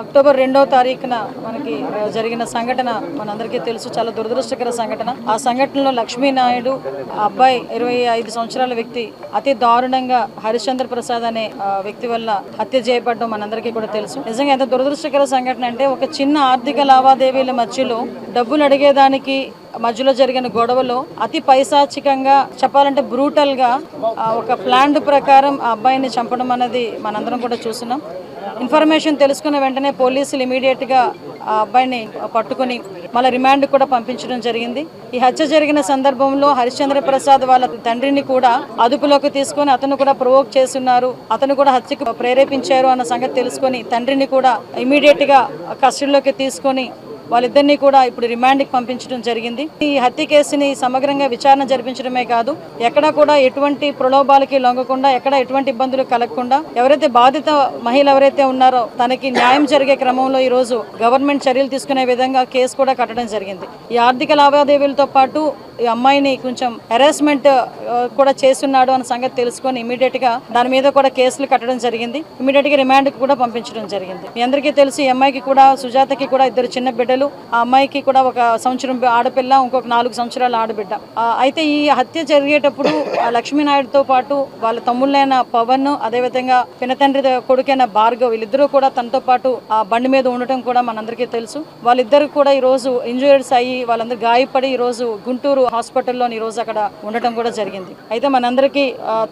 October 2వ తారీఖున మనకి జరిగిన సంఘటన మనందరికీ తెలుసు. చాలా దురదృష్టకర సంఘటన. ఆ సంఘటనలో లక్ష్మీ నాయుడు అబ్బాయి 25 సంవత్సరాల వ్యక్తి అతి దారుణంగా హరిశ్చంద్ర ప్రసాద్ అనే వ్యక్తి వల్ల హత్య చేయబడడం మనందరికీ కూడా తెలుసు. నిజంగా ఎంత దురదృష్టకర సంఘటన అంటే ఒక చిన్న ఆర్థిక లావాదేవీల మధ్యలో డబ్బులు అడిగేదానికి మధ్యలో జరిగిన గొడవలో అతి పైశాచికంగా చెప్పాలంటే బ్రూటల్ గా ఒక ప్లాన్ ప్రకారం ఆ అబ్బాయిని చంపడం అనేది మనందరం కూడా చూస్తున్నాం. ఇన్ఫర్మేషన్ తెలుసుకున్న వెంటనే పోలీసులు ఇమీడియట్ గా ఆ అబ్బాయిని పట్టుకుని మళ్ళీ రిమాండ్ కూడా పంపించడం జరిగింది. ఈ హత్య జరిగిన సందర్భంలో హరిశ్చంద్ర ప్రసాద్ వాళ్ళ తండ్రిని కూడా అదుపులోకి తీసుకొని అతను కూడా ప్రొవోక్ చేస్తున్నారు, అతను కూడా హత్యకు ప్రేరేపించారు అన్న సంగతి తెలుసుకొని తండ్రిని కూడా ఇమీడియట్ గా కస్టడీలోకి తీసుకొని వాళ్ళిద్దరినీ కూడా ఇప్పుడు రిమాండ్కి పంపించడం జరిగింది. ఈ హత్య కేసుని సమగ్రంగా విచారణ జరిపించడమే కాదు, ఎక్కడా కూడా ఎటువంటి ప్రలోభాలకి లొంగకుండా, ఎక్కడ ఎటువంటి ఇబ్బందులు కలగకుండా, ఎవరైతే బాధిత మహిళ ఎవరైతే ఉన్నారో తనకి న్యాయం జరిగే క్రమంలో ఈ రోజు గవర్నమెంట్ చర్యలు తీసుకునే విధంగా కేసు కూడా కట్టడం జరిగింది. ఈ ఆర్థిక లావాదేవీలతో పాటు ఈ అమ్మాయిని కొంచెం హెరాస్మెంట్ కూడా చేస్తున్నాడు అన్న సంగతి తెలుసుకొని ఇమీడియట్ గా దాని మీద కూడా కేసులు కట్టడం జరిగింది. ఇమీడియట్ గా రిమాండ్ కు కూడా పంపించడం జరిగింది. మీ అందరికీ తెలుసు ఈ అమ్మాయికి కూడా, సుజాతకి కూడా 2 చిన్న బిడ్డలు. ఆ అమ్మాయికి కూడా 1 సంవత్సరం ఆడపిల్ల, ఇంకొక 4 సంవత్సరాల ఆడబిడ్డ. అయితే ఈ హత్య జరిగేటప్పుడు లక్ష్మీనాయుడుతో పాటు వాళ్ళ తమ్ముళ్ళైన పవన్, అదేవిధంగా పినతండ్రి కొడుకైన భార్గవ్, వీళ్ళిద్దరూ కూడా తనతో పాటు ఆ బండి మీద ఉండటం కూడా మనందరికీ తెలుసు. వాళ్ళిద్దరు కూడా ఈ రోజు ఇంజూర్డ్స్ అయ్యి వాళ్ళందరూ గాయపడి ఈ రోజు గుంటూరు హాస్పిటల్లో ఈ రోజు అక్కడ ఉండటం కూడా జరిగింది. అయితే మనందరికీ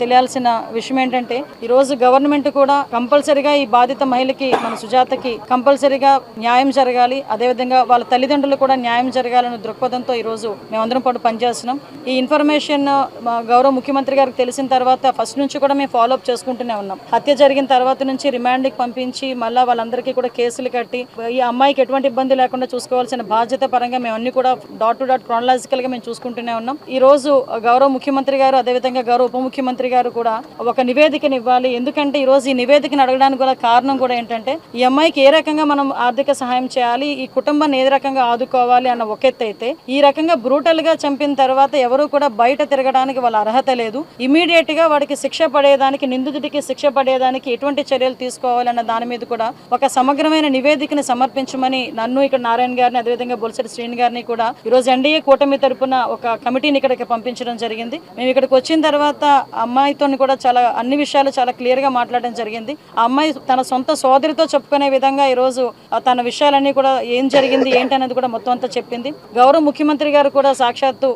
తెలియాల్సిన విషయం ఏంటంటే ఈ రోజు గవర్నమెంట్ కూడా కంపల్సరిగా ఈ బాధిత మహిళకి, మన సుజాతకి కంపల్సరిగా న్యాయం జరగాలి, అదేవిధంగా వాళ్ళ తల్లిదండ్రులు కూడా న్యాయం జరగాలనే దృక్పథంతో ఈ రోజు మేమందరం పాటు పనిచేస్తున్నాం. ఈ ఇన్ఫర్మేషన్ గౌరవ ముఖ్యమంత్రి గారికి తెలిసిన తర్వాత ఫస్ట్ నుంచి కూడా మేము ఫాలోఅప్ చేసుకుంటూనే ఉన్నాం. హత్య జరిగిన తర్వాత నుంచి రిమాండ్కి పంపించి మళ్ళీ వాళ్ళందరికీ కూడా కేసులు కట్టి ఈ అమ్మాయికి ఎటువంటి ఇబ్బంది లేకుండా చూసుకోవాల్సిన బాధ్యత పరంగా మేము అన్ని కూడా డాట్ టు డాట్ క్రానలాజికల్ గా మేము చూసుకుంటూనే ఉన్నాం. ఈ రోజు గౌరవ ముఖ్యమంత్రి గారు, అదేవిధంగా గౌరవ ఉప ముఖ్యమంత్రి గారు కూడా ఒక నివేదికను ఇవ్వాలి. ఎందుకంటే ఈ రోజు ఈ నివేదికను అడగడానికి కూడా కారణం కూడా ఏంటంటే ఈ అమ్మాయికి ఏ రకంగా మనం ఆర్థిక సహాయం చేయాలి, ఈ కుటుంబాన్ని ఏ రకంగా ఆదుకోవాలి అన్న ఒక ఎత్తు అయితే, ఈ రకంగా బ్రూటల్ గా చంపిన తర్వాత ఎవరు కూడా బయట తిరగడానికి వాళ్ళ అర్హత లేదు. ఇమీడియట్ గా వాడికి శిక్ష పడేదానికి, నిందితుడికి శిక్ష పడేదానికి ఎటువంటి చర్యలు తీసుకోవాలన్న దాని మీద కూడా ఒక సమగ్రమైన నివేదికను సమర్పించమని నన్ను, ఇక్కడ నారాయణ గారిని, అదేవిధంగా బొలిశెట్టి శ్రీని గారిని కూడా ఈ రోజు ఎన్డీఏ కూటమి తరపున ఒక కమిటీని ఇక్కడికి పంపించడం జరిగింది. మేము ఇక్కడికి వచ్చిన తర్వాత అమ్మాయితో కూడా అన్ని విషయాలు చాలా క్లియర్ గా మాట్లాడడం జరిగింది. ఆ అమ్మాయి తన సొంత సోదరితో చెప్పుకునే విధంగా ఈ రోజు తన విషయాలన్నీ కూడా ఏం జరిగింది ఏంటి అనేది కూడా మొత్తం అంతా చెప్పింది. గౌరవ ముఖ్యమంత్రి గారు కూడా సాక్షాత్తు